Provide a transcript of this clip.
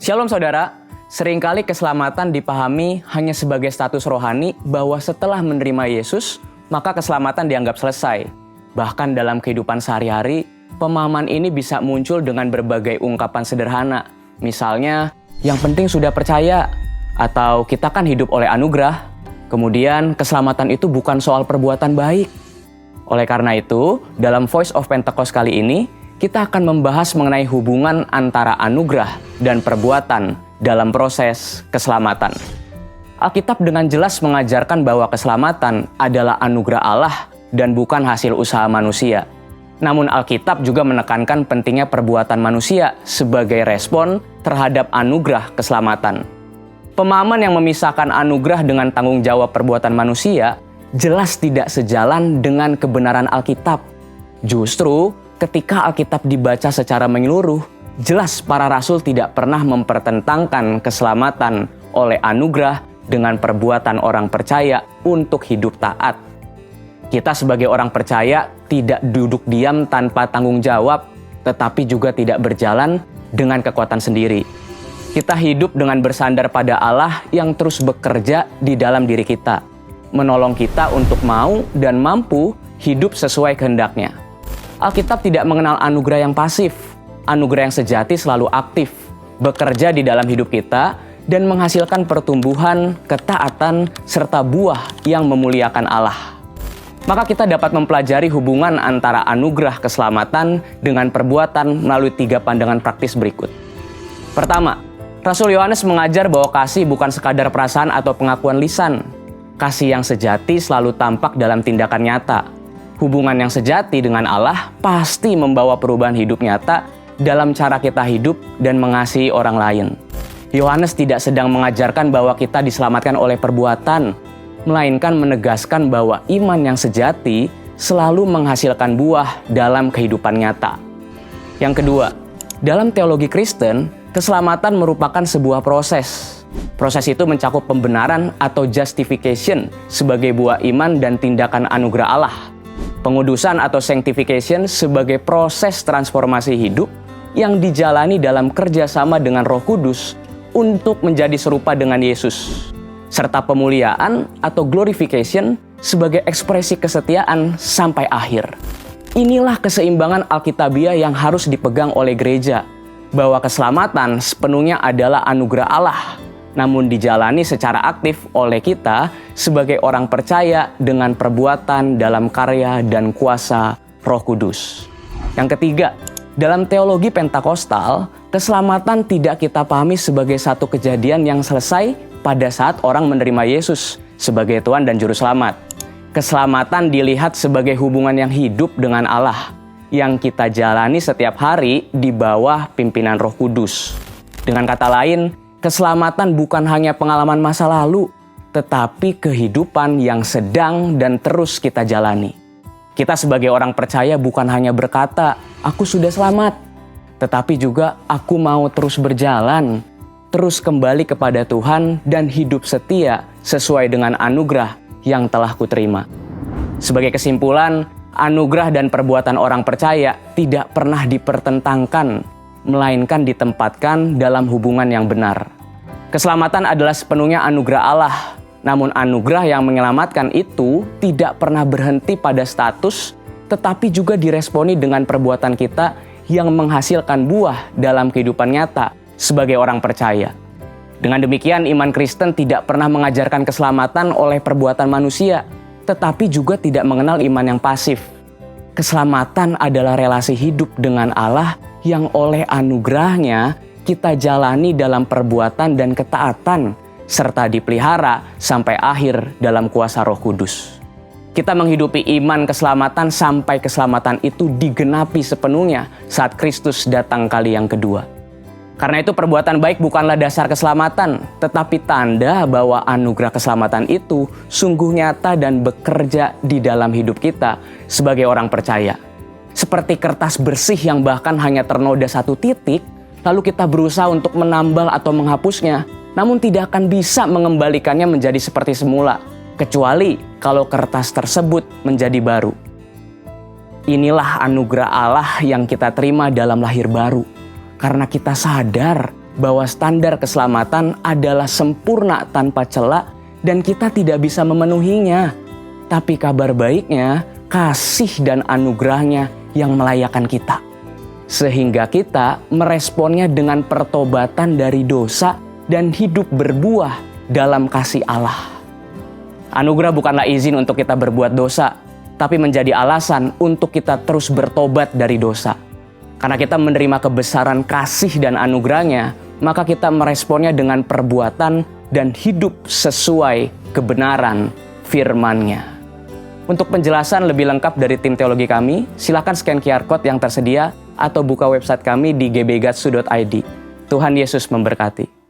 Shalom saudara, seringkali keselamatan dipahami hanya sebagai status rohani bahwa setelah menerima Yesus, maka keselamatan dianggap selesai. Bahkan dalam kehidupan sehari-hari, pemahaman ini bisa muncul dengan berbagai ungkapan sederhana. Misalnya, yang penting sudah percaya, atau kita kan hidup oleh anugerah. Kemudian, keselamatan itu bukan soal perbuatan baik. Oleh karena itu, dalam Voice of Pentecost kali ini, kita akan membahas mengenai hubungan antara anugerah dan perbuatan dalam proses keselamatan. Alkitab dengan jelas mengajarkan bahwa keselamatan adalah anugerah Allah dan bukan hasil usaha manusia. Namun Alkitab juga menekankan pentingnya perbuatan manusia sebagai respon terhadap anugerah keselamatan. Pemahaman yang memisahkan anugerah dengan tanggung jawab perbuatan manusia jelas tidak sejalan dengan kebenaran Alkitab. Justru, ketika Alkitab dibaca secara menyeluruh, jelas para rasul tidak pernah mempertentangkan keselamatan oleh anugerah dengan perbuatan orang percaya untuk hidup taat. Kita sebagai orang percaya tidak duduk diam tanpa tanggung jawab, tetapi juga tidak berjalan dengan kekuatan sendiri. Kita hidup dengan bersandar pada Allah yang terus bekerja di dalam diri kita, menolong kita untuk mau dan mampu hidup sesuai kehendaknya. Alkitab tidak mengenal anugerah yang pasif. Anugerah yang sejati selalu aktif, bekerja di dalam hidup kita, dan menghasilkan pertumbuhan, ketaatan, serta buah yang memuliakan Allah. Maka kita dapat mempelajari hubungan antara anugerah keselamatan dengan perbuatan melalui 3 pandangan praktis berikut. Pertama, Rasul Yohanes mengajar bahwa kasih bukan sekadar perasaan atau pengakuan lisan. Kasih yang sejati selalu tampak dalam tindakan nyata. Hubungan yang sejati dengan Allah pasti membawa perubahan hidup nyata dalam cara kita hidup dan mengasihi orang lain. Yohanes tidak sedang mengajarkan bahwa kita diselamatkan oleh perbuatan, melainkan menegaskan bahwa iman yang sejati selalu menghasilkan buah dalam kehidupan nyata. Yang kedua, dalam teologi Kristen, keselamatan merupakan sebuah proses. Proses itu mencakup pembenaran atau justification sebagai buah iman dan tindakan anugerah Allah. Pengudusan atau sanctification sebagai proses transformasi hidup yang dijalani dalam kerjasama dengan Roh Kudus untuk menjadi serupa dengan Yesus. Serta pemuliaan atau glorification sebagai ekspresi kesetiaan sampai akhir. Inilah keseimbangan Alkitabiah yang harus dipegang oleh gereja, bahwa keselamatan sepenuhnya adalah anugerah Allah, namun dijalani secara aktif oleh kita sebagai orang percaya dengan perbuatan dalam karya dan kuasa Roh Kudus. Yang ketiga, dalam teologi Pentakostal, keselamatan tidak kita pahami sebagai satu kejadian yang selesai pada saat orang menerima Yesus sebagai Tuhan dan Juru Selamat. Keselamatan dilihat sebagai hubungan yang hidup dengan Allah, yang kita jalani setiap hari di bawah pimpinan Roh Kudus. Dengan kata lain, keselamatan bukan hanya pengalaman masa lalu, tetapi kehidupan yang sedang dan terus kita jalani. Kita sebagai orang percaya bukan hanya berkata, "Aku sudah selamat," tetapi juga aku mau terus berjalan, terus kembali kepada Tuhan dan hidup setia sesuai dengan anugerah yang telah kuterima. Sebagai kesimpulan, anugerah dan perbuatan orang percaya tidak pernah dipertentangkan, melainkan ditempatkan dalam hubungan yang benar. Keselamatan adalah sepenuhnya anugerah Allah, namun anugerah yang menyelamatkan itu tidak pernah berhenti pada status, tetapi juga diresponi dengan perbuatan kita yang menghasilkan buah dalam kehidupan nyata sebagai orang percaya. Dengan demikian, iman Kristen tidak pernah mengajarkan keselamatan oleh perbuatan manusia, tetapi juga tidak mengenal iman yang pasif. Keselamatan adalah relasi hidup dengan Allah yang oleh anugerahnya kita jalani dalam perbuatan dan ketaatan, serta dipelihara sampai akhir dalam kuasa Roh Kudus. Kita menghidupi iman keselamatan sampai keselamatan itu digenapi sepenuhnya saat Kristus datang kali yang kedua. Karena itu perbuatan baik bukanlah dasar keselamatan, tetapi tanda bahwa anugerah keselamatan itu sungguh nyata dan bekerja di dalam hidup kita sebagai orang percaya. Seperti kertas bersih yang bahkan hanya ternoda 1 titik, lalu kita berusaha untuk menambal atau menghapusnya, namun tidak akan bisa mengembalikannya menjadi seperti semula, kecuali kalau kertas tersebut menjadi baru. Inilah anugerah Allah yang kita terima dalam lahir baru. Karena kita sadar bahwa standar keselamatan adalah sempurna tanpa celah dan kita tidak bisa memenuhinya. Tapi kabar baiknya, kasih dan anugerahnya yang melayakkan kita. Sehingga kita meresponnya dengan pertobatan dari dosa dan hidup berbuah dalam kasih Allah. Anugerah bukanlah izin untuk kita berbuat dosa, tapi menjadi alasan untuk kita terus bertobat dari dosa. Karena kita menerima kebesaran kasih dan anugerahnya, maka kita meresponnya dengan perbuatan dan hidup sesuai kebenaran firman-Nya. Untuk penjelasan lebih lengkap dari tim teologi kami, silakan scan QR Code yang tersedia atau buka website kami di gbgatsu.id. Tuhan Yesus memberkati.